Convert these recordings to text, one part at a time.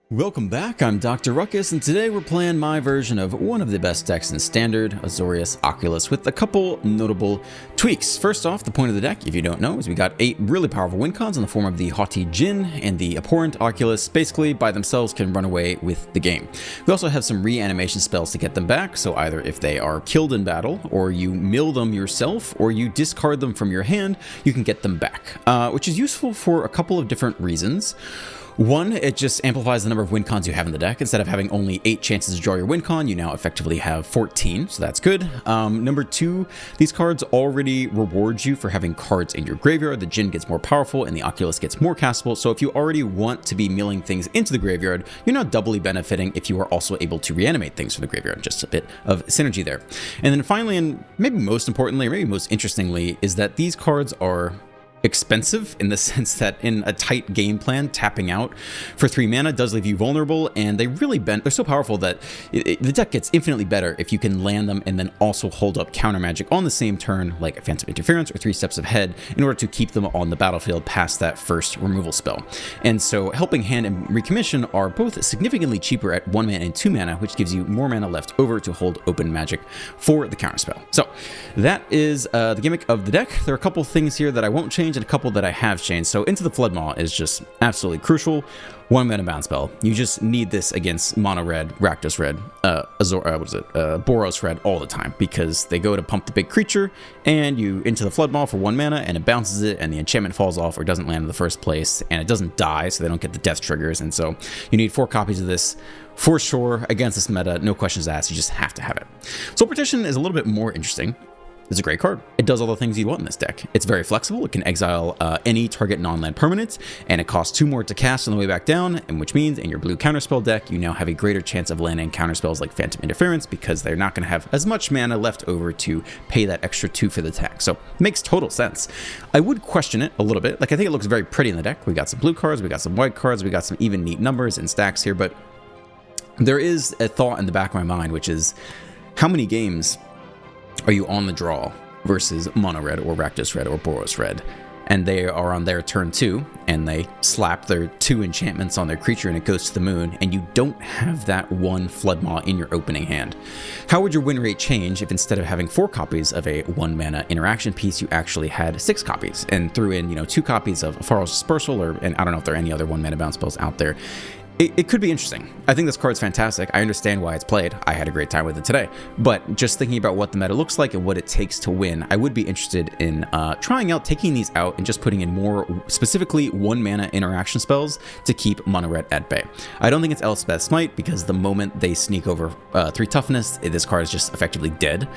Welcome back, I'm Dr. Ruckus, and today we're playing my version of one of the best decks in Standard, Azorius Oculus, with a couple notable tweaks. First off, the point of the deck, if you don't know, is we got 8 really powerful win cons in the form of the Haughty Djinn and the Abhorrent Oculus. Basically, by themselves can run away with the game. We also have some reanimation spells to get them back, so either if they are killed in battle, or you mill them yourself, or you discard them from your hand, you can get them back, which is useful for a couple of different reasons. One, it just amplifies the number of win cons you have in the deck. Instead of having only 8 chances to draw your win con, you now effectively have 14, so that's good. Number 2, these cards already reward you for having cards in your graveyard. The Djinn gets more powerful and the Oculus gets more castable, so if you already want to be milling things into the graveyard, you're now doubly benefiting if you are also able to reanimate things from the graveyard. Just a bit of synergy there. And then finally, and maybe most importantly, or maybe most interestingly, is that these cards are expensive in the sense that in a tight game plan, tapping out for 3 mana does leave you vulnerable, and they're so powerful that the deck gets infinitely better if you can land them and then also hold up counter magic on the same turn, like a Phantom Interference or 3 steps ahead, in order to keep them on the battlefield past that first removal spell. And so Helping Hand and Recommission are both significantly cheaper at 1 mana and 2 mana, which gives you more mana left over to hold open magic for the counter spell. So that is the gimmick of the deck. There are a couple things here that I won't change and a couple that I have changed. So Into the Floodmaw is just absolutely crucial. 1 mana bounce spell. You just need this against Mono Red, Rakdos Red, Boros Red all the time, because they go to pump the big creature and you Into the Floodmaw for 1 mana and it bounces it and the enchantment falls off or doesn't land in the first place and it doesn't die, so they don't get the death triggers. And so you need 4 copies of this for sure against this meta. No questions asked. You just have to have it. Soul Partition is a little bit more interesting. It's a great card. It does all the things you want in this deck. It's very flexible. It can exile any target non-land permanent, and it costs 2 more to cast on the way back down, and which means in your blue counterspell deck, you now have a greater chance of landing counterspells like Phantom Interference, because they're not going to have as much mana left over to pay that extra 2 for the attack. So it makes total sense. I would question it a little bit. Like, I think it looks very pretty in the deck. We got some blue cards, we got some white cards, we got some even neat numbers and stacks here, but there is a thought in the back of my mind, which is, how many games are you on the draw versus Mono Red or Rakdos Red or Boros Red, and they are on their turn 2 and they slap their 2 enchantments on their creature and it goes to the moon, and you don't have that 1 Floodmaw in your opening hand? How would your win rate change if instead of having 4 copies of a 1 mana interaction piece, you actually had 6 copies and threw in 2 copies of Faros Dispersal, and I don't know if there are any other 1 mana bounce spells out there. It could be interesting. I think this card's fantastic. I understand why it's played. I had a great time with it today. But just thinking about what the meta looks like and what it takes to win, I would be interested in trying out taking these out and just putting in more specifically 1 mana interaction spells to keep Mono Red at bay. I don't think it's Elspeth's Smite, because the moment they sneak over 3 toughness, this card is just effectively dead.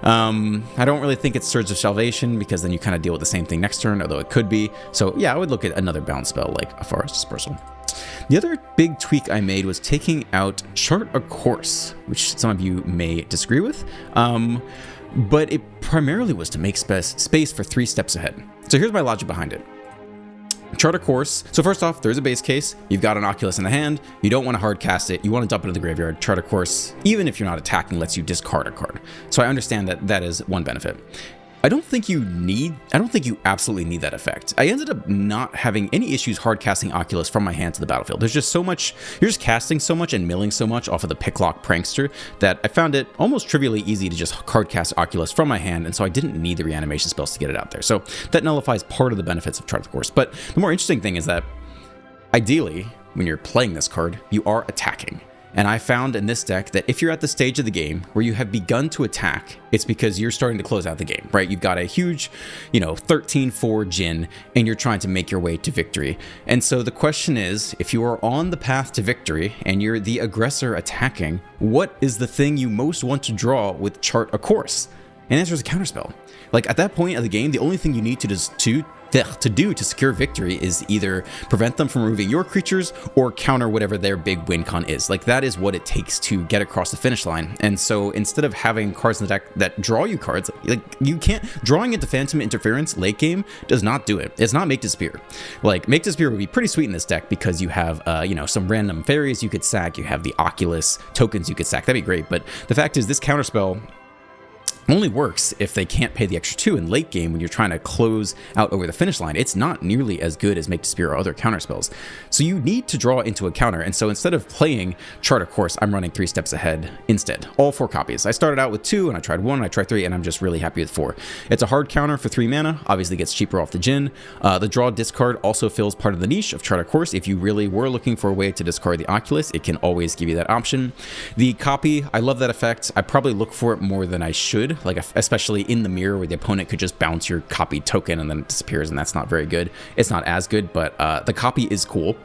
I don't really think it's Surge of Salvation, because then you kind of deal with the same thing next turn, although it could be. So yeah, I would look at another bounce spell like a Faros Dispersal. The other big tweak I made was taking out Chart a Course, which some of you may disagree with, but it primarily was to make space for 3 steps ahead. So here's my logic behind it. Chart a Course. So first off, there's a base case. You've got an Oculus in the hand. You don't want to hard cast it. You want to dump it in the graveyard. Chart a Course, even if you're not attacking, lets you discard a card. So I understand that that is one benefit. I don't think you absolutely need that effect. I ended up not having any issues hard casting Oculus from my hand to the battlefield. There's just so much, you're just casting so much and milling so much off of the Picklock Prankster that I found it almost trivially easy to just hard cast Oculus from my hand, and so I didn't need the reanimation spells to get it out there. So that nullifies part of the benefits of Chart the Course. But the more interesting thing is that ideally, when you're playing this card, you are attacking. And I found in this deck that if you're at the stage of the game where you have begun to attack, it's because you're starting to close out the game, right? You've got a huge, 13-4 Djinn, and you're trying to make your way to victory. And so the question is, if you are on the path to victory and you're the aggressor attacking, what is the thing you most want to draw with Chart a Course? And the answer is a counterspell. Like, at that point of the game, the only thing you need to do to secure victory is either prevent them from removing your creatures or counter whatever their big win con is. Like, that is what it takes to get across the finish line. And so instead of having cards in the deck that draw you cards, like, you can't, drawing into Phantom Interference late game does not do it. It's not Make Disappear. Like, Make Disappear would be pretty sweet in this deck because you have some random fairies you could sack, you have the Oculus tokens you could sack. That'd be great. But the fact is, this counterspell only works if they can't pay the extra 2 in late game when you're trying to close out over the finish line. It's not nearly as good as Make Despair or other counter spells. So you need to draw into a counter, and so instead of playing Chart a Course, I'm running 3 steps ahead instead. All 4 copies. I started out with 2, and I tried 1, and I tried 3, and I'm just really happy with 4. It's a hard counter for 3 mana, obviously gets cheaper off the Djinn. The draw discard also fills part of the niche of Chart a Course. If you really were looking for a way to discard the Oculus, it can always give you that option. The copy, I love that effect. I probably look for it more than I should, like especially in the mirror where the opponent could just bounce your copied token and then it disappears, and that's not very good. It's not as good, but the copy is cool.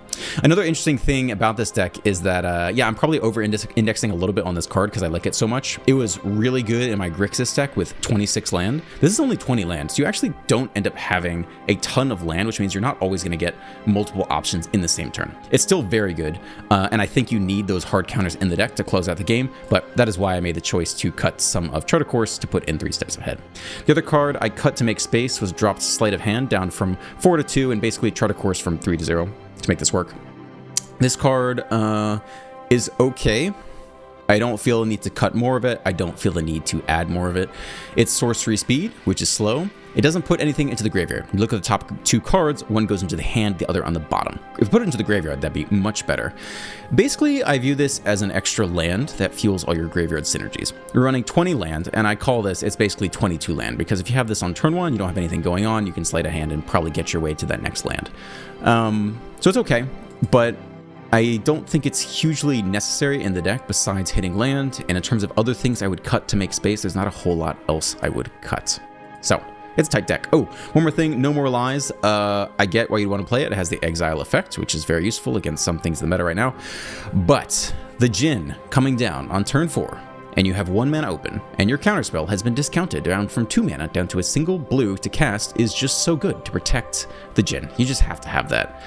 Another interesting thing about this deck is that, yeah, I'm probably over-indexing a little bit on this card because I like it so much. It was really good in my Grixis deck with 26 land. This is only 20 land, so you actually don't end up having a ton of land, which means you're not always going to get multiple options in the same turn. It's still very good, and I think you need those hard counters in the deck to close out the game, but that is why I made the choice to cut some of Chart a Course to put in 3 steps ahead. The other card I cut to make space was dropped Sleight of Hand down from 4 to 2 and basically Chart a Course from 3 to 0 to make this work. This card is okay. I don't feel the need to cut more of it. I don't feel the need to add more of it. It's sorcery speed, which is slow. It doesn't put anything into the graveyard. You look at the top 2 cards, one goes into the hand, the other on the bottom. If you put it into the graveyard, that'd be much better. Basically, I view this as an extra land that fuels all your graveyard synergies. You're running 20 land, and I call this, it's basically 22 land, because if you have this on turn 1, you don't have anything going on, you can Sleight of Hand and probably get your way to that next land. So it's okay, but I don't think it's hugely necessary in the deck besides hitting land, and in terms of other things I would cut to make space, there's not a whole lot else I would cut. So, it's a tight deck. Oh, one more thing, No More Lies. I get why you'd want to play it. It has the exile effect, which is very useful against some things in the meta right now. But the Djinn coming down on turn 4, and you have 1 mana open, and your counterspell has been discounted down from 2 mana down to a single blue to cast is just so good to protect the Djinn. You just have to have that.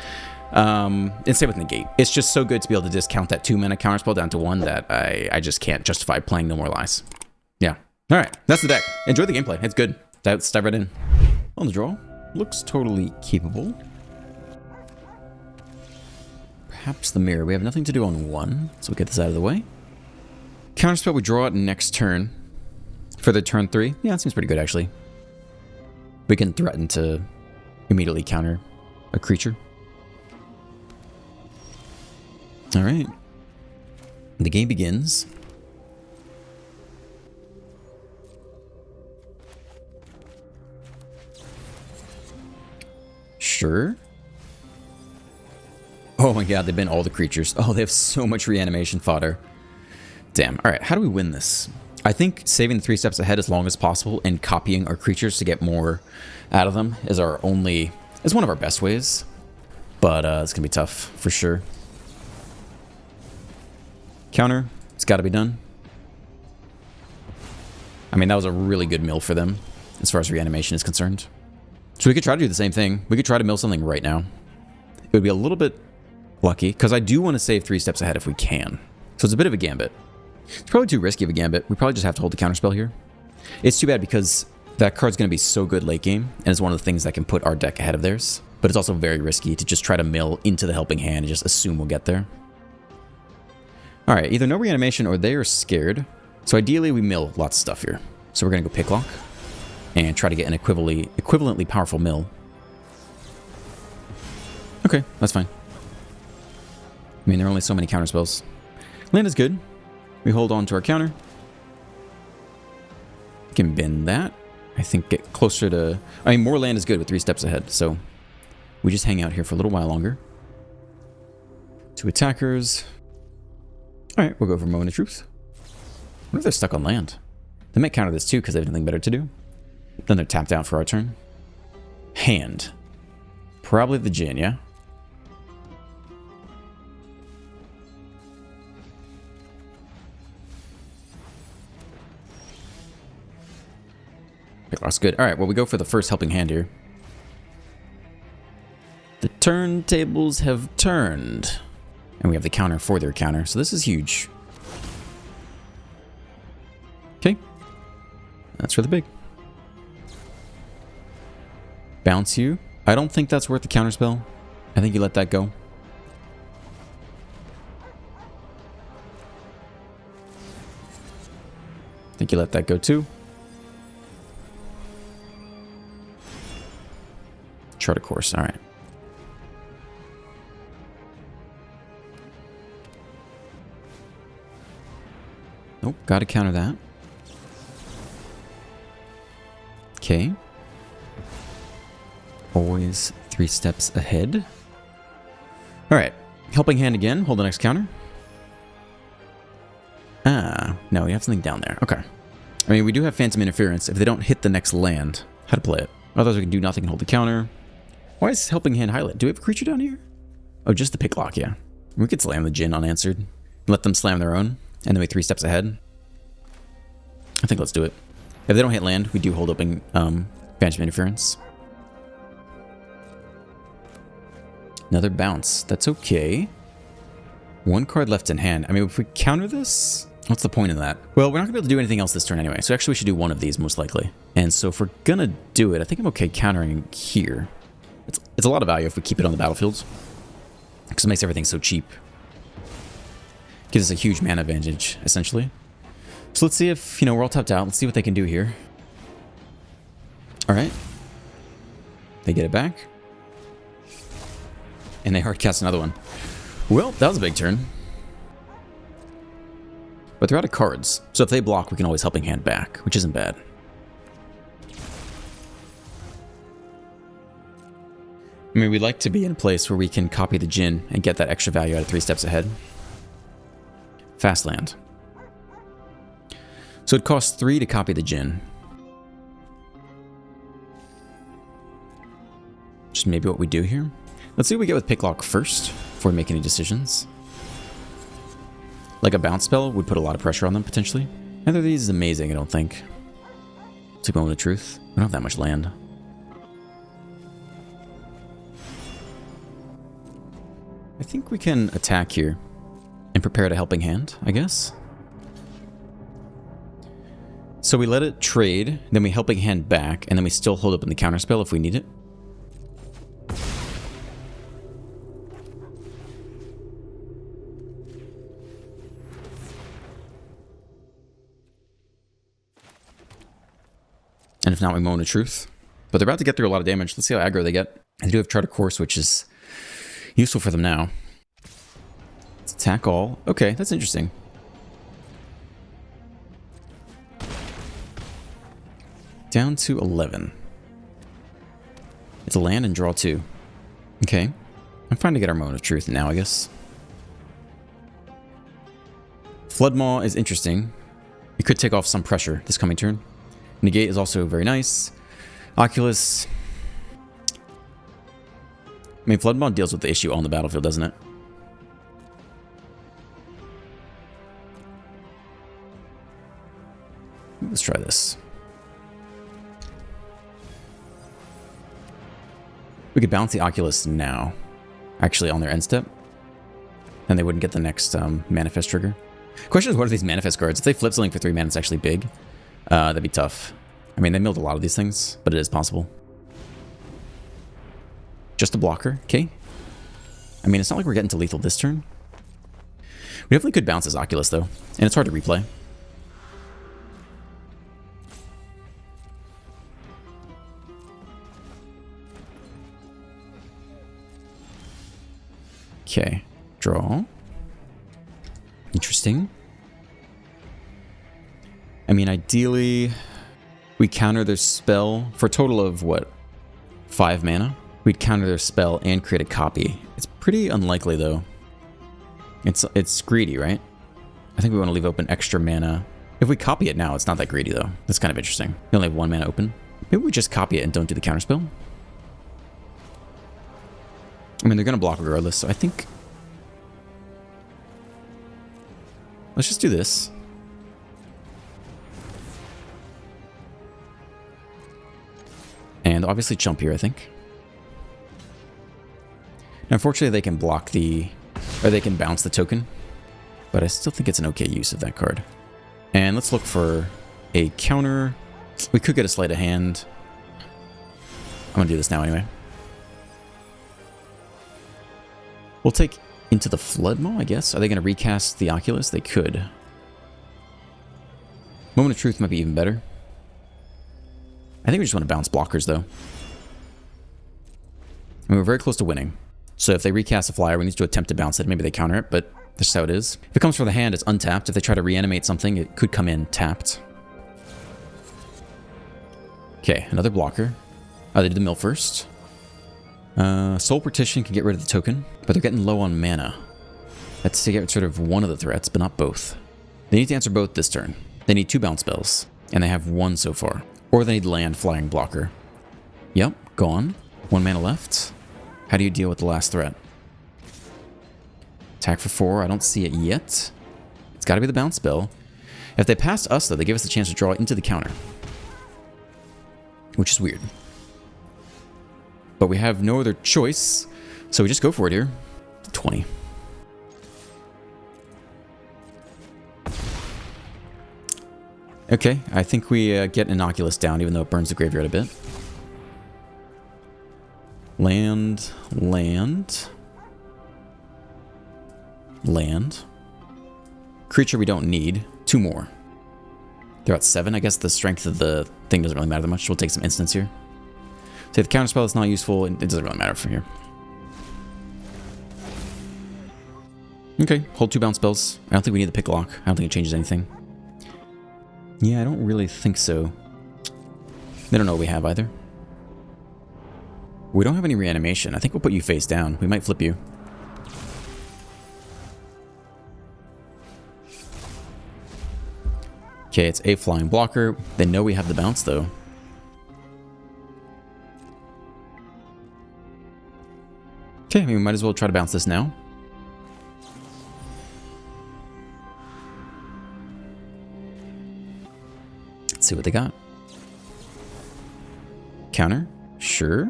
And same with Negate. It's just so good to be able to discount that 2 mana counterspell down to 1 that I just can't justify playing No More Lies. Yeah. All right, that's the deck. Enjoy the gameplay. It's good. Let's dive right in. On the draw, looks totally keepable. Perhaps the mirror. We have nothing to do on 1, so we'll get this out of the way. Counterspell, we draw it next turn. For the turn 3, yeah, it seems pretty good actually. We can threaten to immediately counter a creature. All right. The game begins. Sure. Oh my god, they've been all the creatures. Oh, they have so much reanimation fodder. Damn. All right, how do we win this? I think saving the 3 steps ahead as long as possible and copying our creatures to get more out of them is one of our best ways. But it's gonna be tough for sure. Counter, it's got to be done. I mean, that was a really good mill for them as far as reanimation is concerned. So we could try to do the same thing. We could try to mill something right now. It would be a little bit lucky, because I do want to save 3 steps ahead if we can. So it's a bit of a gambit. It's probably too risky of a gambit. We probably just have to hold the counterspell here. It's too bad because that card's going to be so good late game, and it's one of the things that can put our deck ahead of theirs. But it's also very risky to just try to mill into the helping hand and just assume we'll get there. All right, either no reanimation or they are scared. So ideally, we mill lots of stuff here. So we're going to go Picklock and try to get an equivalently powerful mill. Okay, that's fine. I mean, there are only so many counter spells. Land is good. We hold on to our counter. We can bend that. I think get closer to... I mean, more land is good with 3 steps ahead, so we just hang out here for a little while longer. 2 attackers... Alright, we'll go for Moment of Truth. What if they're stuck on land? They might counter this too because they have nothing better to do. Then they're tapped out for our turn. Hand. Probably the Djinn, yeah? Picklock's good. Alright, well we go for the first helping hand here. The turntables have turned. And we have the counter for their counter, so this is huge. Okay. That's really big. Bounce you. I don't think that's worth the counterspell. I think you let that go. I think you let that go too. Chart a course. All right. Nope, gotta counter that. Okay. Always 3 steps ahead. Alright, helping hand again. Hold the next counter. Ah, no, we have something down there. Okay. I mean, we do have Phantom Interference. If they don't hit the next land, how to play it? Otherwise, we can do nothing and hold the counter. Why is helping hand highlight? Do we have a creature down here? Oh, just the picklock, yeah. We could slam the Djinn unanswered. Let them slam their own, and then we 3 steps ahead. I think let's do it. If they don't hit land, we do hold open Phantom Interference. Another bounce. That's okay. 1 card left in hand. I mean, if we counter this, what's the point in that? Well, we're not going to be able to do anything else this turn anyway, so actually we should do one of these most likely. And so if we're going to do it, I think I'm okay countering here. It's a lot of value if we keep it on the battlefield, because it makes everything so cheap. Gives us a huge mana advantage, essentially. So let's see if, we're all tapped out. Let's see what they can do here. All right. They get it back. And they hard cast another one. Well, that was a big turn. But they're out of cards. So if they block, we can always helping hand back, which isn't bad. I mean, we'd like to be in a place where we can copy the Djinn and get that extra value out of 3 steps ahead. Fast land. So it costs 3 to copy the Djinn. Just maybe what we do here. Let's see what we get with Picklock first, before we make any decisions. Like a bounce spell would put a lot of pressure on them, potentially. Neither of these is amazing, I don't think. Take Moment of Truth. We don't have that much land. I think we can attack here and prepare to helping hand, I guess. So we let it trade, then we helping hand back, and then we still hold up in the counterspell if we need it. And if not, we Moment of Truth. But they're about to get through a lot of damage. Let's see how aggro they get. They do have Chart a Course, which is useful for them now. Let's attack all. Okay, that's interesting. Down to 11. It's a land and draw 2. Okay. I'm trying to get our Moment of Truth now, I guess. Floodmaw is interesting. It could take off some pressure this coming turn. Negate is also very nice. Oculus. I mean, Floodmaw deals with the issue on the battlefield, doesn't it? Let's try this. We could bounce the Oculus now. Actually, on their end step. Then they wouldn't get the next manifest trigger. Question is, what are these manifest cards? If they flip something for 3 mana, it's actually big. That'd be tough. I mean, they milled a lot of these things, but it is possible. Just a blocker, okay. I mean, it's not like we're getting to lethal this turn. We definitely could bounce this Oculus, though. And it's hard to replay. Okay, draw. Interesting. I mean, ideally, we counter their spell for a total of, what, 5 mana? We'd counter their spell and create a copy. It's pretty unlikely, though. It's greedy, right? I think we want to leave open extra mana. If we copy it now, it's not that greedy, though. That's kind of interesting. We only have 1 mana open. Maybe we just copy it and don't do the counterspell. I mean, they're going to block regardless, so I think... Let's just do this. And obviously jump here, I think. Now, unfortunately, they can block the... Or they can bounce the token. But I still think it's an okay use of that card. And let's look for a counter. We could get a sleight of hand. I'm going to do this now anyway. We'll take into the Floodmaw, I guess. Are they going to recast the Oculus? They could. Moment of Truth might be even better. I think we just want to bounce blockers, though. And we're very close to winning. So if they recast a flyer, we need to attempt to bounce it. Maybe they counter it, but that's just how it is. If it comes from the hand, it's untapped. If they try to reanimate something, it could come in tapped. Okay, another blocker. Oh, they did the mill first. Soul Partition can get rid of the token, but they're getting low on mana. That's to get sort of one of the threats, but not both. They need to answer both this turn. They need 2 bounce spells, and they have 1 so far. Or they need land flying blocker. Yep, gone. 1 mana left. How do you deal with the last threat? Attack for 4, I don't see it yet. It's got to be the bounce spell. If they pass us, though, they give us the chance to draw into the counter. Which is weird. But we have no other choice, so we just go for it here. 20. Okay, I think we get an Oculus down, even though it burns the graveyard a bit. Land, land, land. Creature we don't need. 2 more. They're at 7. I guess the strength of the thing doesn't really matter that much. We'll take some instants here. Take the counterspell, it's not useful, and it doesn't really matter from here. Okay, hold 2 bounce spells. I don't think we need the pick lock. I don't think it changes anything. Yeah, I don't really think so. They don't know what we have either. We don't have any reanimation. I think we'll put you face down. We might flip you. Okay, it's a flying blocker. They know we have the bounce, though. Okay, I mean, we might as well try to bounce this now. Let's see what they got. Counter? Sure.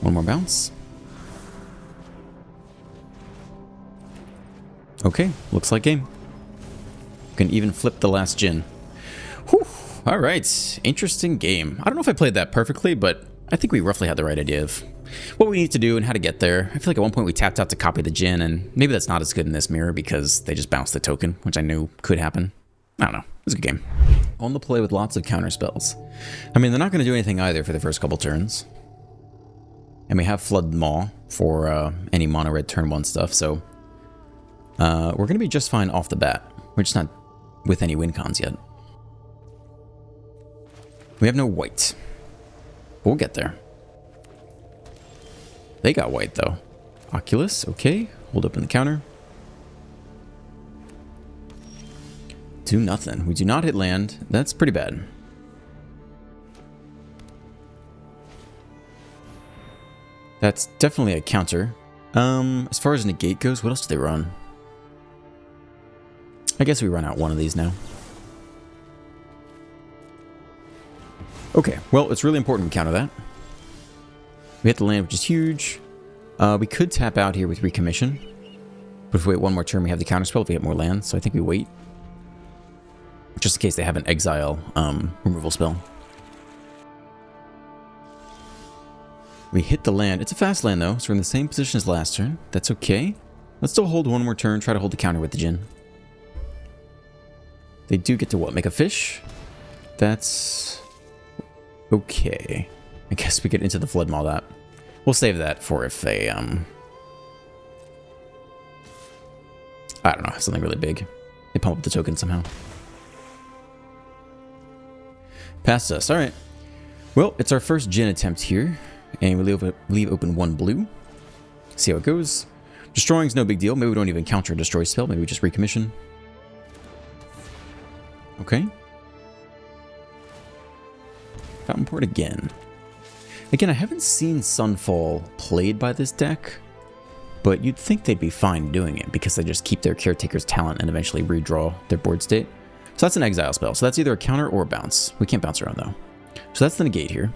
1 more bounce. Okay, looks like game. Can even flip the last Djinn. Whew. All right, interesting game. I don't know if I played that perfectly, but I think we roughly had the right idea of what we need to do and how to get there. I feel like at one point we tapped out to copy the Djinn, and maybe that's not as good in this mirror because they just bounced the token, which I knew could happen. I don't know. It was a good game. On the play with lots of counter spells. I mean, they're not going to do anything either for the first couple turns. And we have Flood Maw for any mono red turn 1 stuff, so we're going to be just fine off the bat. We're just not with any win cons yet. We have no white. We'll get there. They got white, though. Oculus, okay. Hold open the counter. Do nothing. We do not hit land. That's pretty bad. That's definitely a counter. As far as negate goes, what else do they run? I guess we run out one of these now. Okay, well, it's really important we counter that. We hit the land, which is huge. We could tap out here with Recommission. But if we wait 1 more turn, we have the counterspell if we get more land, so I think we wait. Just in case they have an exile removal spell. We hit the land. It's a fast land, though, so we're in the same position as last turn. That's okay. Let's still hold 1 more turn, try to hold the counter with the Djinn. They do get to what? Make a fish? That's okay. I guess we get into the Flood Maw that. We'll save that for if they, I don't know, something really big. They pump up the token somehow. Past us. Alright. Well, it's our first Djinn attempt here. And we leave open 1 blue. See how it goes. Destroying's no big deal. Maybe we don't even counter a destroy spell. Maybe we just recommission. Okay. Fountain Port again. Again, I haven't seen Sunfall played by this deck, but you'd think they'd be fine doing it because they just keep their Caretaker's talent and eventually redraw their board state. So that's an exile spell. So that's either a counter or a bounce. We can't bounce around though. So that's the negate here.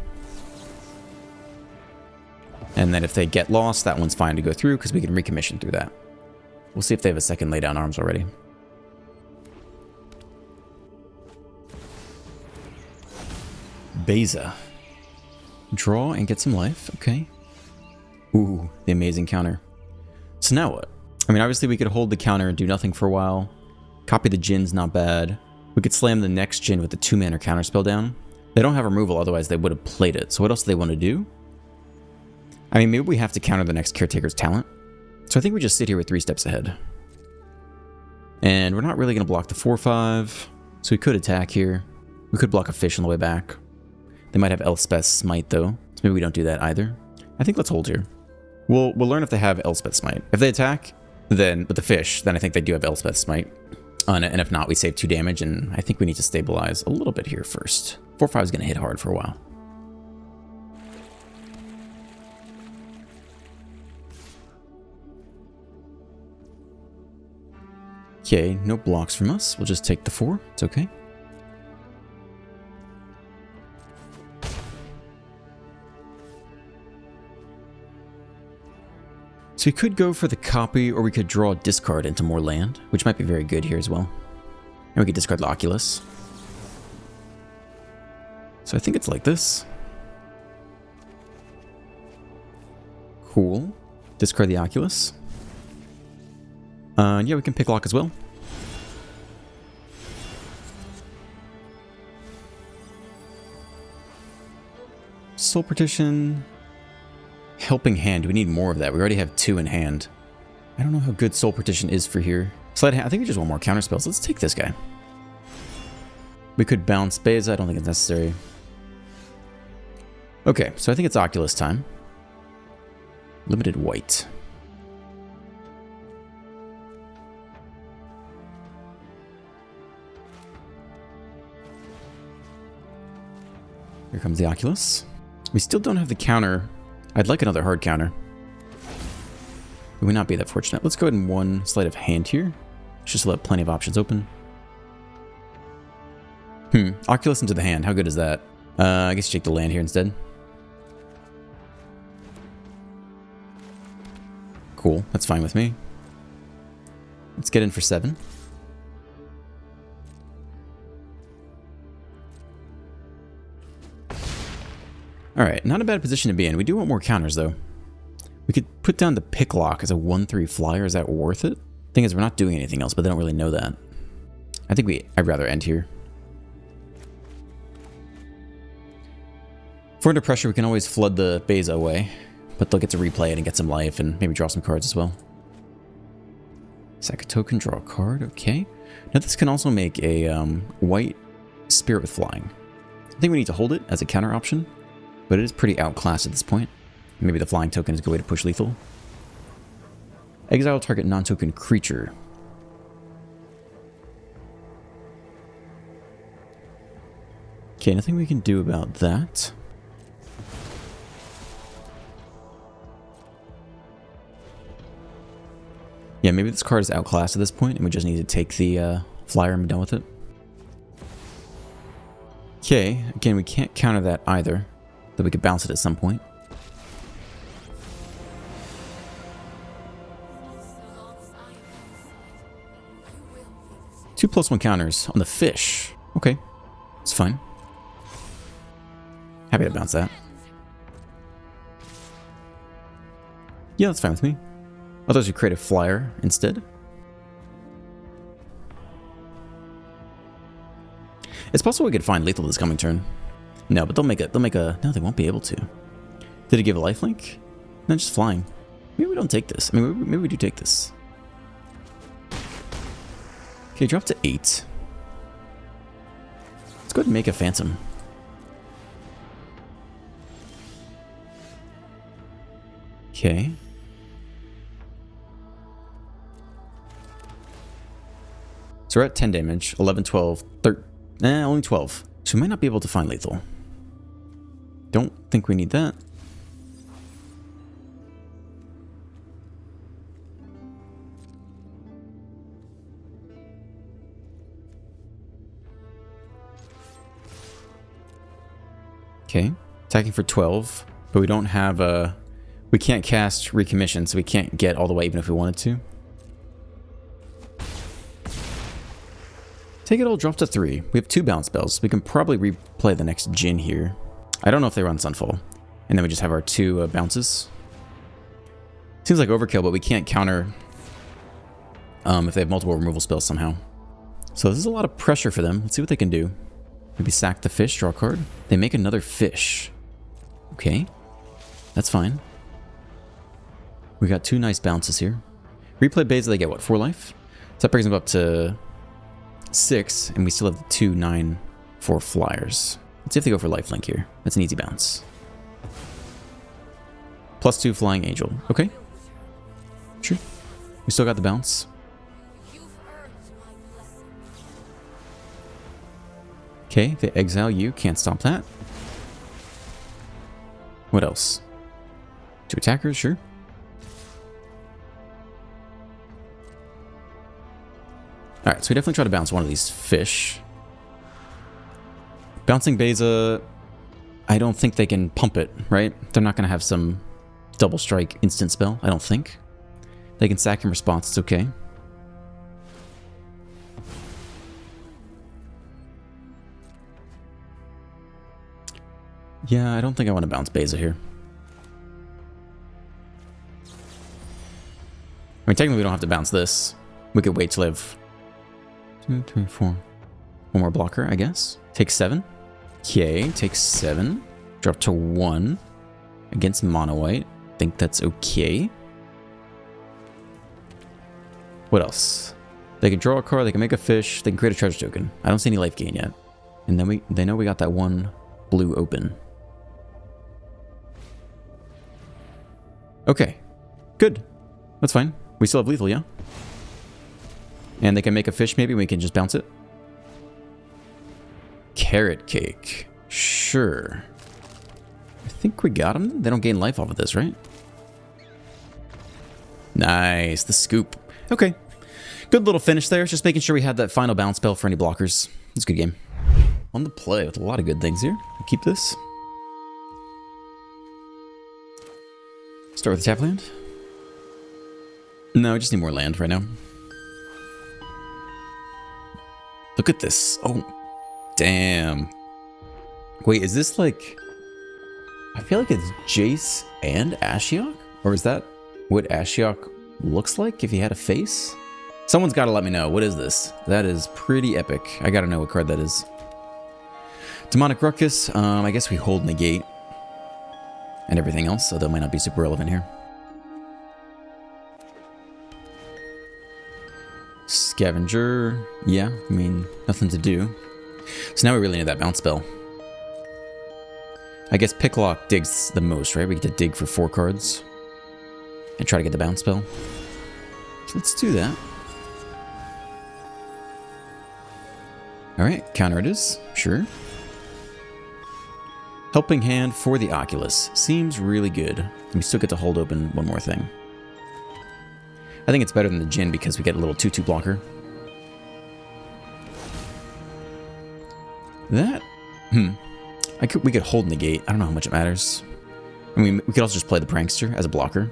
And then if they get lost, that one's fine to go through because we can recommission through that. We'll see if they have a second lay down arms already. Beza. Draw and get some life. Okay. Ooh, the amazing counter. So now what? I mean, obviously we could hold the counter and do nothing for a while. Copy the Djinn's not bad. We could slam the next Djinn with the 2-mana counter spell down. They don't have removal, otherwise they would have played it. So what else do they want to do? I mean, maybe we have to counter the next Caretaker's talent. So I think we just sit here with 3 steps ahead. And we're not really going to block the 4/5. So we could attack here. We could block a fish on the way back. They might have Elspeth's Smite though. So maybe we don't do that either. I think let's hold here. We'll learn if they have Elspeth's Smite. If they attack, then with the fish, then I think they do have Elspeth's Smite. And if not, we save 2 damage, and I think we need to stabilize a little bit here first. 4/5 is going to hit hard for a while. Okay, no blocks from us. We'll just take the 4. It's okay. So we could go for the copy, or we could draw a discard into more land, which might be very good here as well. And we could discard the Oculus. So I think it's like this. Cool. Discard the Oculus. Yeah, we can pick lock as well. Soul Partition. Helping Hand. We need more of that. We already have 2 in hand. I don't know how good Soul Partition is for here. Sleight of Hand. I think we just want more counter spells. Let's take this guy. We could bounce Beza. I don't think it's necessary. Okay, so I think it's Oculus time. Limited white. Here comes the Oculus. We still don't have the counter. I'd like another hard counter. We would not be that fortunate. Let's go ahead and 1 sleight of hand here. Just to let plenty of options open. Oculus into the hand. How good is that? I guess you take the land here instead. Cool. That's fine with me. Let's get in for 7. Alright, not a bad position to be in. We do want more counters, though. We could put down the pick lock as a 1/3 flyer. Is that worth it? Thing is, we're not doing anything else, but they don't really know that. I think I'd rather end here. If we're under pressure, we can always flood the Beza away, but they'll get to replay it and get some life and maybe draw some cards as well. Sack a token, draw a card. Okay. Now this can also make a white Spirit with Flying. I think we need to hold it as a counter option. But it is pretty outclassed at this point. Maybe the flying token is a good way to push lethal. Exile target non-token creature. Okay, nothing we can do about that. Yeah, maybe this card is outclassed at this point, and we just need to take the flyer and be done with it. Okay, again, we can't counter that either. Though we could bounce it at some point. Two +1 counters on the fish. Okay, it's fine. Happy to bounce that. Yeah, that's fine with me. Otherwise, we create a flyer instead. It's possible we could find lethal this coming turn. No, but they'll make a, no, they won't be able to. Did it give a lifelink? No, just flying. Maybe we don't take this. I mean, maybe we do take this. Okay, drop to 8. Let's go ahead and make a Phantom. Okay. So we're at 10 damage, 11, 12, 13, only 12. So we might not be able to find lethal. Don't think we need that. Okay, attacking for 12, but we don't have a... We can't cast Recommission, so we can't get all the way even if we wanted to. Take it all, drop to 3. We have 2 bounce spells. We can probably replay the next Djinn here. I don't know if they run Sunfall. And then we just have our 2 bounces. Seems like overkill, but we can't counter if they have multiple removal spells somehow. So this is a lot of pressure for them. Let's see what they can do. Maybe sack the fish, draw a card. They make another fish. Okay, that's fine. We got 2 nice bounces here. Replay Beza, they get what, 4 life? So that brings them up to 6, and we still have the 2 9 4 flyers. Let's see if they go for lifelink here. That's an easy bounce. +2 flying angel. Okay. Sure. We still got the bounce. Okay, they exile you. Can't stop that. What else? 2 attackers, sure. Alright, so we definitely try to bounce one of these fish. Bouncing Beza, I don't think they can pump it, right? They're not going to have some double strike instant spell, I don't think. They can sack in response, it's okay. Yeah, I don't think I want to bounce Beza here. I mean, technically we don't have to bounce this. We could wait till I have 2, 3, 4. One more blocker, I guess. Take 7. Okay, take 7. Drop to 1 against mono white. Think that's okay. What else? They can draw a card, they can make a fish, they can create a treasure token. I don't see any life gain yet. And then they know we got that 1 blue open. Okay, good. That's fine. We still have lethal, yeah? And they can make a fish, maybe we can just bounce it. Carrot cake. Sure. I think we got them. They don't gain life off of this, right? Nice. The scoop. Okay. Good little finish there. Just making sure we had that final bounce spell for any blockers. It's a good game. On the play with a lot of good things here. I'll keep this. Start with the tap land. No, I just need more land right now. Look at this. Oh, damn. Wait, is this like... I feel like it's Jace and Ashiok? Or is that what Ashiok looks like if he had a face? Someone's got to let me know. What is this? That is pretty epic. I got to know what card that is. Demonic Ruckus. I guess we hold negate. And everything else, so that might not be super relevant here. Scavenger. Yeah, I mean, nothing to do. So now we really need that bounce spell. I guess Picklock digs the most, right? We get to dig for 4 cards. And try to get the bounce spell. So let's do that. Alright, counter it is. Sure. Helping Hand for the Oculus. Seems really good. We still get to hold open one more thing. I think it's better than the Djinn because we get a little 2/2 blocker. That... we could hold negate. I don't know how much it matters. I mean, we could also just play the Prankster as a blocker.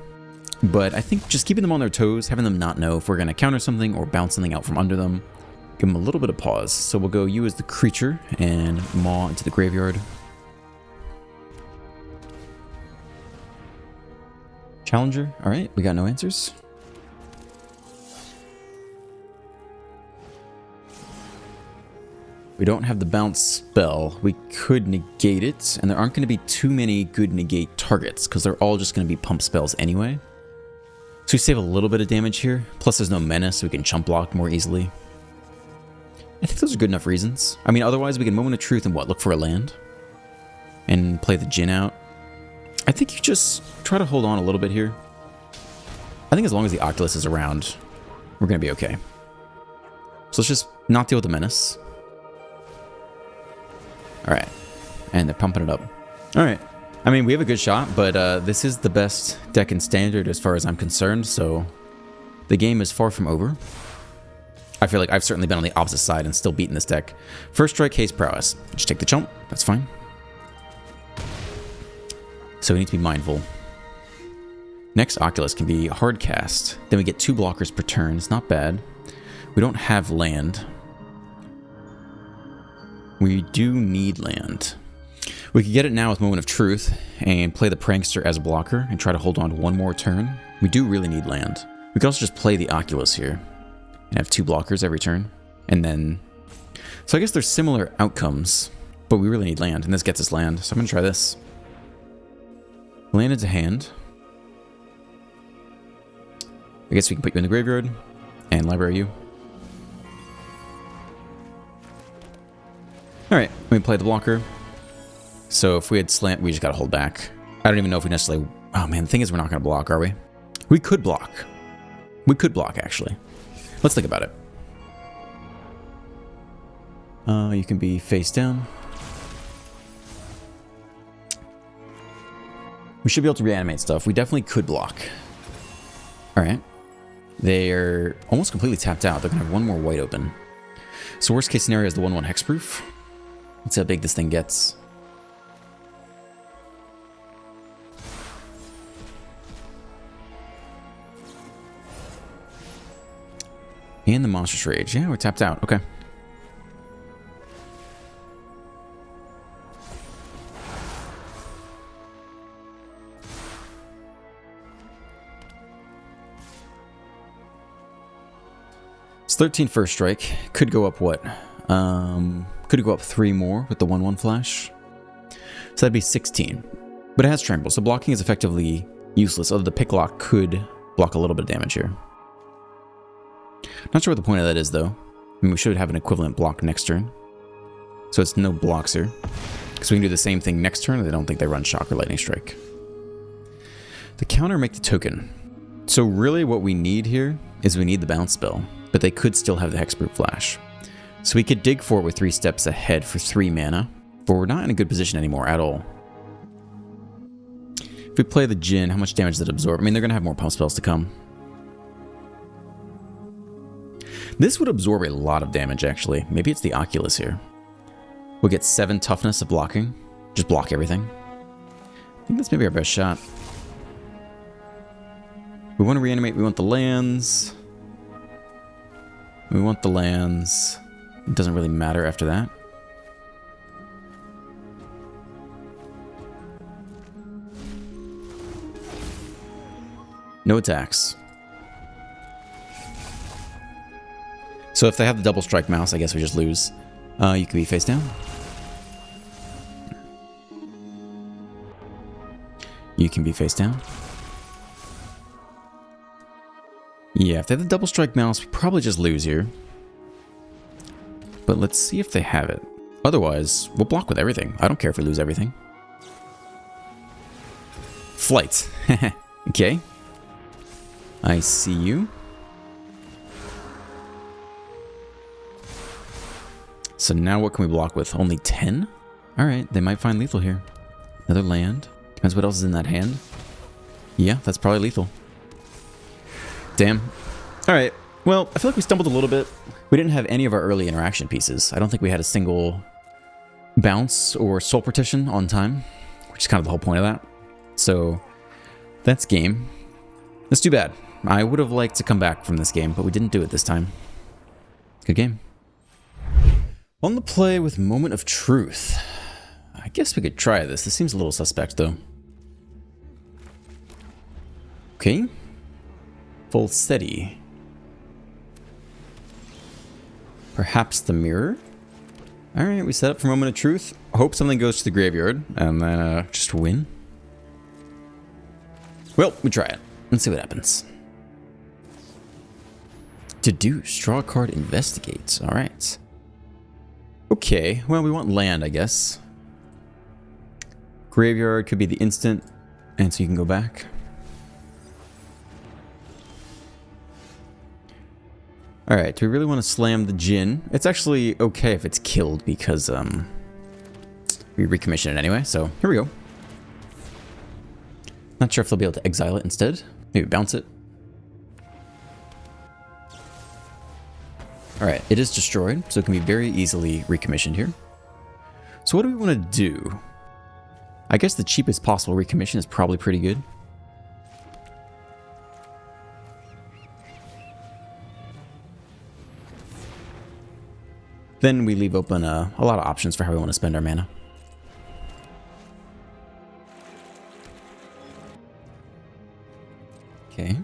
But I think just keeping them on their toes, having them not know if we're going to counter something or bounce something out from under them, give them a little bit of pause. So we'll go you as the creature and Maw into the graveyard. Challenger. Alright, we got no answers. We don't have the bounce spell. We could negate it, and there aren't going to be too many good negate targets, because they're all just going to be pump spells anyway. So we save a little bit of damage here, plus there's no menace, so we can chump block more easily. I think those are good enough reasons. I mean, otherwise we can Moment of Truth and what, look for a land? And play the Djinn out. I think you just try to hold on a little bit here. I think as long as the Oculus is around, we're going to be okay. So let's just not deal with the menace. Alright. And they're pumping it up. Alright. I mean, we have a good shot, but this is the best deck in Standard as far as I'm concerned, so the game is far from over. I feel like I've certainly been on the opposite side and still beaten this deck. First strike, haste prowess. Just take the chump. That's fine. So we need to be mindful. Next Oculus can be hard cast. Then we get 2 blockers per turn. It's not bad. We don't have land. We do need land. We could get it now with Moment of Truth and play the Prankster as a blocker and try to hold on to 1 more turn. We do really need land. We could also just play the Oculus here and have 2 blockers every turn. And then... So I guess there's similar outcomes, but we really need land, and this gets us land. So I'm going to try this. Land into hand. I guess we can put you in the graveyard and library you. Alright, we play the blocker. So if we had slant, we just gotta hold back. I don't even know if we necessarily... Oh man, the thing is we're not gonna block, are we? We could block. We could block, actually. Let's think about it. You can be face down. We should be able to reanimate stuff. We definitely could block. Alright. They're almost completely tapped out. They're going to have one more white open. So worst case scenario is the 1/1 hexproof. Let's see how big this thing gets. And the Monstrous Rage. Yeah, we're tapped out. Okay. It's 13 first strike. Could go up what? Could go up 3 more with the 1/1 flash. So that'd be 16. But it has trample, so blocking is effectively useless, although the pick lock could block a little bit of damage here. Not sure what the point of that is, though. I mean, we should have an equivalent block next turn. So it's no blocks here. Because we can do the same thing next turn, and I don't think they run Shock or Lightning Strike. The counter make the token. So really what we need here is we need the bounce spell, but they could still have the Hexproof Flash. So we could dig for it with 3 steps ahead for 3 mana, but we're not in a good position anymore at all. If we play the Djinn, how much damage does it absorb? I mean, they're going to have more pump spells to come. This would absorb a lot of damage, actually. Maybe it's the Oculus here. We'll get 7 toughness of blocking. Just block everything. I think that's maybe our best shot. We want to reanimate. We want the lands. We want the lands. It doesn't really matter after that. No attacks. So if they have the double strike mouse, I guess we just lose. You can be face down. You can be face down. Yeah, if they have the double strike mouse, we probably just lose here. But let's see if they have it. Otherwise, we'll block with everything. I don't care if we lose everything. Flight. Okay. I see you. So now what can we block with? Only 10? Alright, they might find lethal here. Another land. Depends what else is in that hand. Yeah, that's probably lethal. Damn. Alright, well, I feel like we stumbled a little bit. We didn't have any of our early interaction pieces. I don't think we had a single bounce or soul partition on time, which is kind of the whole point of that. So, that's game. That's too bad. I would have liked to come back from this game, but we didn't do it this time. Good game. On the play with Moment of Truth. I guess we could try this. This seems a little suspect, though. Okay. Full steady. Perhaps the mirror? Alright, we set up for Moment of Truth. Hope something goes to the graveyard, and then just win. Well, we try it. Let's see what happens. Deduce. Draw a card, investigate. Alright. Okay, well, we want land, I guess. Graveyard could be the instant, and so you can go back. Alright, do we really want to slam the Djinn? It's actually okay if it's killed, because we recommission it anyway, so here we go. Not sure if they'll be able to exile it instead. Maybe bounce it. Alright, it is destroyed, so it can be very easily recommissioned here. So what do we want to do? I guess the cheapest possible recommission is probably pretty good. Then we leave open a lot of options for how we want to spend our mana. Okay.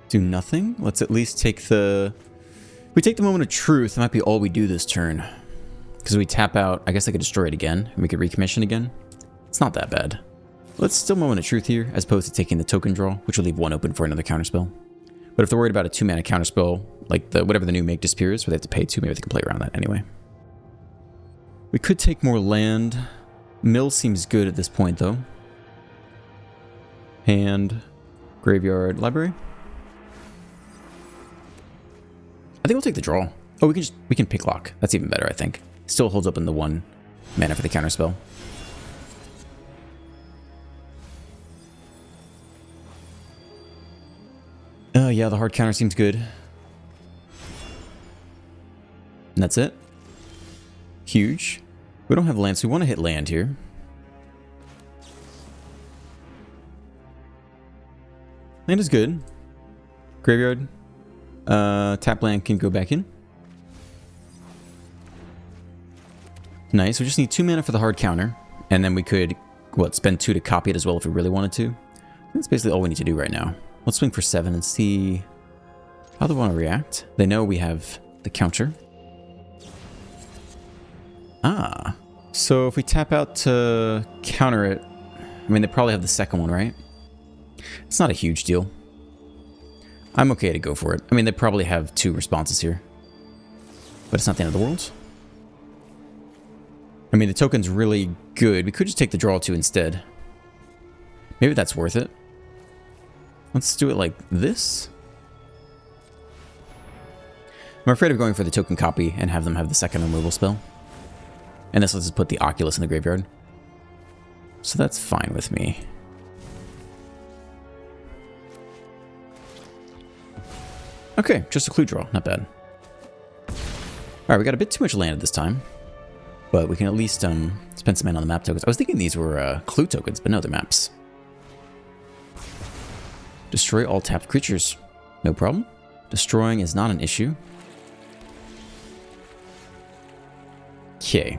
Do nothing. Let's at least take the... If we take the Moment of Truth, it might be all we do this turn. Because we tap out, I guess I could destroy it again, and we could recommission again. It's not that bad. Let's still Moment of Truth here, as opposed to taking the token draw, which will leave 1 open for another counterspell. But if they're worried about a 2-mana counterspell, like whatever the new make disappears, where they have to pay 2, maybe they can play around that anyway. We could take more land. Mill seems good at this point, though. Hand, graveyard, library. I think we'll take the draw. Oh, we can pick lock. That's even better, I think. Still holds up in the 1 mana for the counterspell. Yeah, the hard counter seems good. And that's it. Huge. We don't have land, so we want to hit land here. Land is good. Graveyard. Tap land can go back in. Nice. We just need 2 mana for the hard counter. And then we could, spend 2 to copy it as well if we really wanted to. That's basically all we need to do right now. Let's swing for 7 and see how they want to react. They know we have the counter. Ah. So if we tap out to counter it, I mean, they probably have the second one, right? It's not a huge deal. I'm okay to go for it. I mean, they probably have 2 responses here. But it's not the end of the world. I mean, the token's really good. We could just take the draw 2 instead. Maybe that's worth it. Let's do it like this. I'm afraid of going for the token copy and have them have the second removal spell. And this lets us put the Oculus in the graveyard. So that's fine with me. Okay, just a clue draw. Not bad. Alright, we got a bit too much land at this time. But we can at least spend some mana on the map tokens. I was thinking these were clue tokens, but no, they're maps. Destroy all tapped creatures. No problem. Destroying is not an issue. Okay.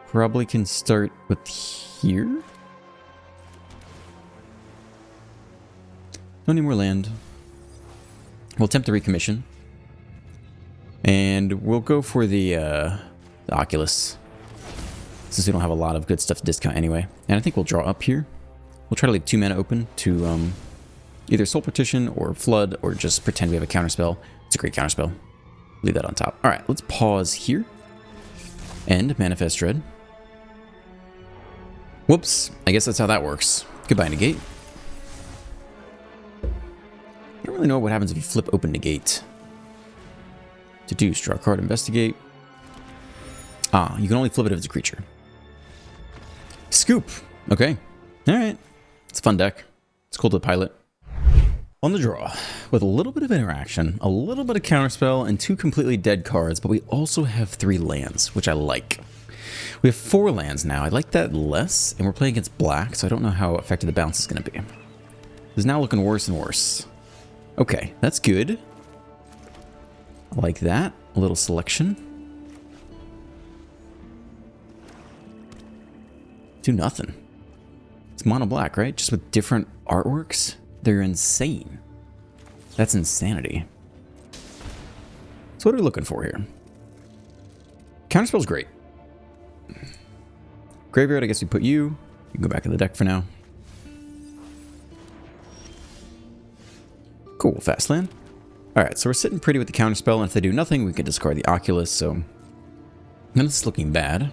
Probably can start with here. No need more land. We'll attempt to recommission. And we'll go for the Oculus. Since we don't have a lot of good stuff to discount anyway. And I think we'll draw up here. We'll try to leave 2 mana open to either Soul Partition or Flood, or just pretend we have a counterspell. It's a great counterspell. Leave that on top. Alright, let's pause here. And Manifest Dread. Whoops. I guess that's how that works. Goodbye, Negate. I don't really know what happens if you flip open Negate. Deduce, draw a card, investigate. Ah, you can only flip it if it's a creature. Scoop. Okay. Alright. It's a fun deck. It's cool to pilot. On the draw, with a little bit of interaction, a little bit of counterspell, and 2 completely dead cards, but we also have 3 lands, which I like. We have 4 lands now. I like that less, and we're playing against black, so I don't know how effective the bounce is going to be. It's now looking worse and worse. Okay, that's good. I like that. A little selection. Do nothing. It's mono black, right? Just with different artworks? They're insane. That's insanity. So what are we looking for here? Counterspell's great. Graveyard, I guess we put you. You can go back in the deck for now. Cool, fast land. Alright, so we're sitting pretty with the counterspell, and if they do nothing, we can discard the Oculus, so none of this is looking bad.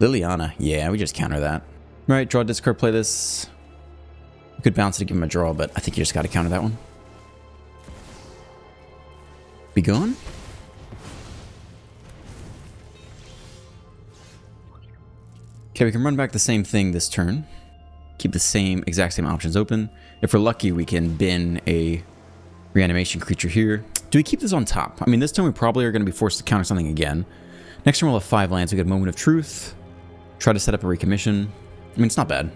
Liliana. Yeah, we just counter that. Alright, draw, discard, play this. We could bounce it to give him a draw, but I think you just gotta counter that one. Be gone? Okay, we can run back the same thing this turn. Keep the exact same options open. If we're lucky, we can bin a reanimation creature here. Do we keep this on top? I mean, this turn we probably are going to be forced to counter something again. Next turn we'll have 5 lands. We get a Moment of Truth. Try to set up a recommission. I mean, it's not bad.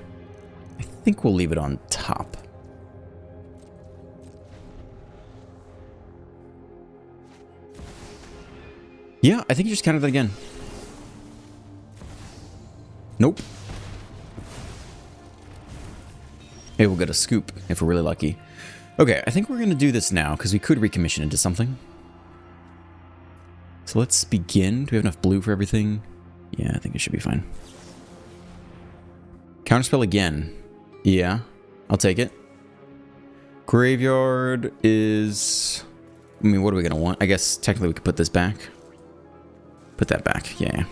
I think we'll leave it on top. Yeah, I think you just counter that again. Nope. Maybe we'll get a scoop if we're really lucky. Okay, I think we're going to do this now because we could recommission into something. So let's begin. Do we have enough blue for everything? Yeah, I think it should be fine. Counterspell again. Yeah, I'll take it. Graveyard is... I mean, what are we going to want? I guess technically we could put this back. Put that back, yeah.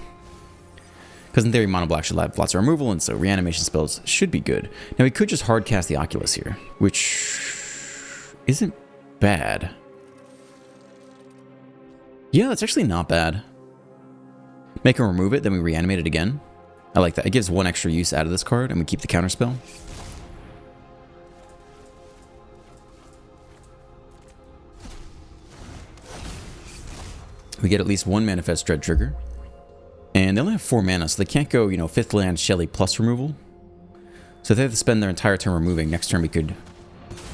Because in theory, mono black should have lots of removal, and so reanimation spells should be good. Now, we could just hard cast the Oculus here, which isn't bad. Yeah, that's actually not bad. Make him remove it, then we reanimate it again. I like that. It gives one extra use out of this card, and we keep the counterspell. We get at least one Manifest Dread trigger. And they only have 4 mana, so they can't go, you know, 5th land, Shelly plus removal. So if they have to spend their entire turn removing, next turn we could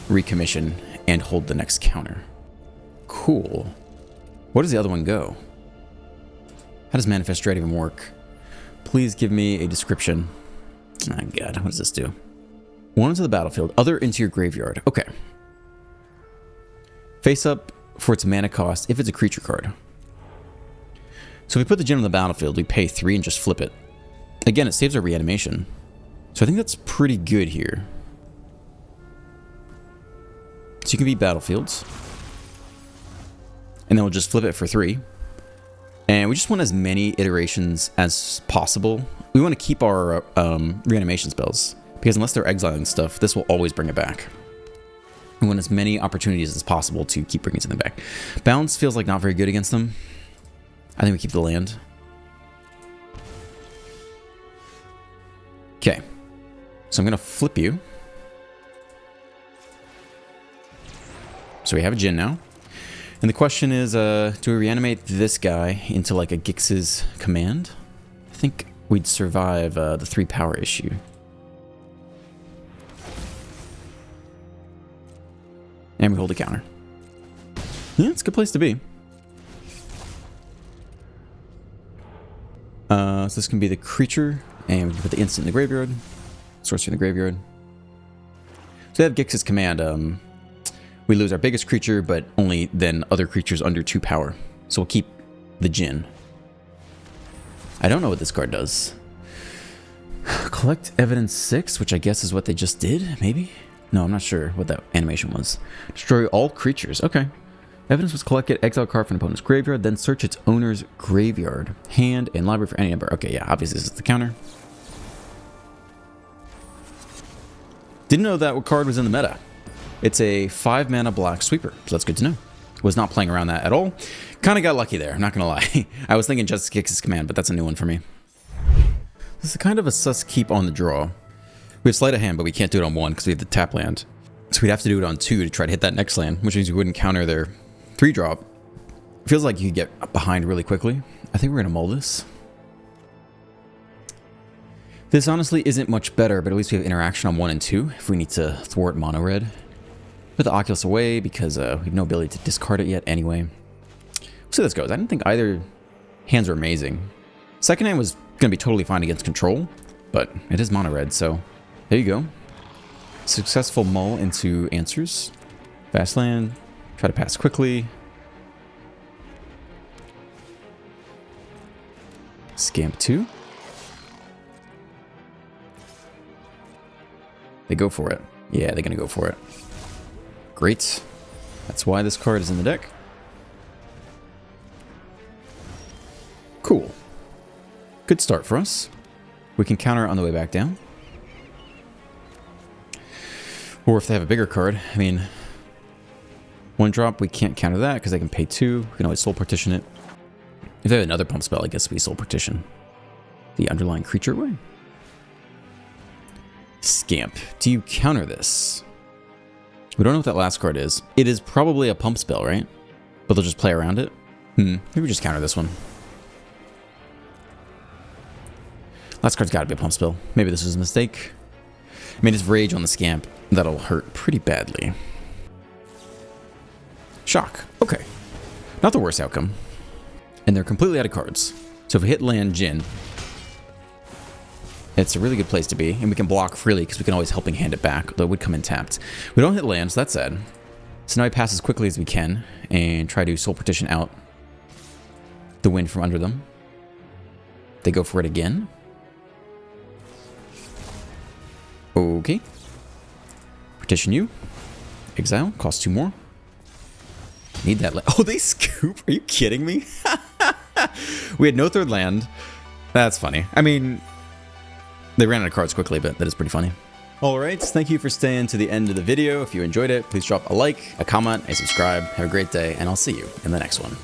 recommission and hold the next counter. Cool. Where does the other one go? How does Manifest Dread even work? Please give me a description. Oh god, what does this do? 1 into the battlefield, other into your graveyard. Okay. Face up for its mana cost if it's a creature card. So if we put the gem on the battlefield, we pay 3 and just flip it. Again, it saves our reanimation. So I think that's pretty good here. So you can beat battlefields. And then we'll just flip it for 3. And we just want as many iterations as possible. We want to keep our reanimation spells. Because unless they're exiling stuff, this will always bring it back. We want as many opportunities as possible to keep bringing something back. Bounce feels like not very good against them. I think we keep the land. Okay. So I'm going to flip you. So we have a Djinn now. And the question is, do we reanimate this guy into like a Gix's command? I think we'd survive the 3 power issue. And we hold a counter. Yeah, it's a good place to be. So this can be the creature, and we can put the instant in the graveyard. Sorcery in the graveyard. So we have Gix's command. We lose our biggest creature, but only then other creatures under 2 power. So we'll keep the Djinn. I don't know what this card does. Collect Evidence 6, which I guess is what they just did, maybe? No, I'm not sure what that animation was. Destroy all creatures. Okay. Evidence was collected, exile a card from an opponent's graveyard, then search its owner's graveyard, hand, and library for any number. Okay, yeah, obviously this is the counter. Didn't know that card was in the meta. It's a 5 mana black sweeper, so that's good to know. Was not playing around that at all. Kind of got lucky there, I'm not going to lie. I was thinking Justice Gix's command, but that's a new one for me. This is kind of a sus keep on the draw. We have Sleight of Hand, but we can't do it on 1 because we have the tap land. So we'd have to do it on 2 to try to hit that next land, which means we wouldn't counter their 3-drop. It feels like you could get behind really quickly. I think we're going to mull this. This honestly isn't much better, but at least we have interaction on 1 and 2 if we need to thwart mono red. Put the Oculus away because we have no ability to discard it yet anyway. We'll see how this goes. I didn't think either hands were amazing. Second hand was going to be totally fine against control, but it is mono red, so there you go. Successful mull into answers. Fast land. Try to pass quickly. Scamp 2. They go for it. Yeah, they're going to go for it. Great. That's why this card is in the deck. Cool. Good start for us. We can counter on the way back down. Or if they have a bigger card, I mean, 1 drop, we can't counter that because they can pay 2. We can always soul partition it. If they have another pump spell, I guess we soul partition the underlying creature away. Scamp. Do you counter this? We don't know what that last card is. It is probably a pump spell, right? But they'll just play around it. Maybe we just counter this one. Last card's got to be a pump spell. Maybe this was a mistake. I mean, it's Rage on the Scamp. That'll hurt pretty badly. Shock. Okay. Not the worst outcome. And they're completely out of cards. So if we hit land Djinn, it's a really good place to be. And we can block freely because we can always helping hand it back, though it would come in tapped. We don't hit land, so that's sad. So now we pass as quickly as we can and try to soul partition out the wind from under them. They go for it again. Okay. Partition you. Exile. Cost 2 more. Need that. Oh, they scoop? Are you kidding me? We had no third land. That's funny. I mean, they ran out of cards quickly, but that is pretty funny. Alright, thank you for staying to the end of the video. If you enjoyed it, please drop a like, a comment, a subscribe. Have a great day, and I'll see you in the next one.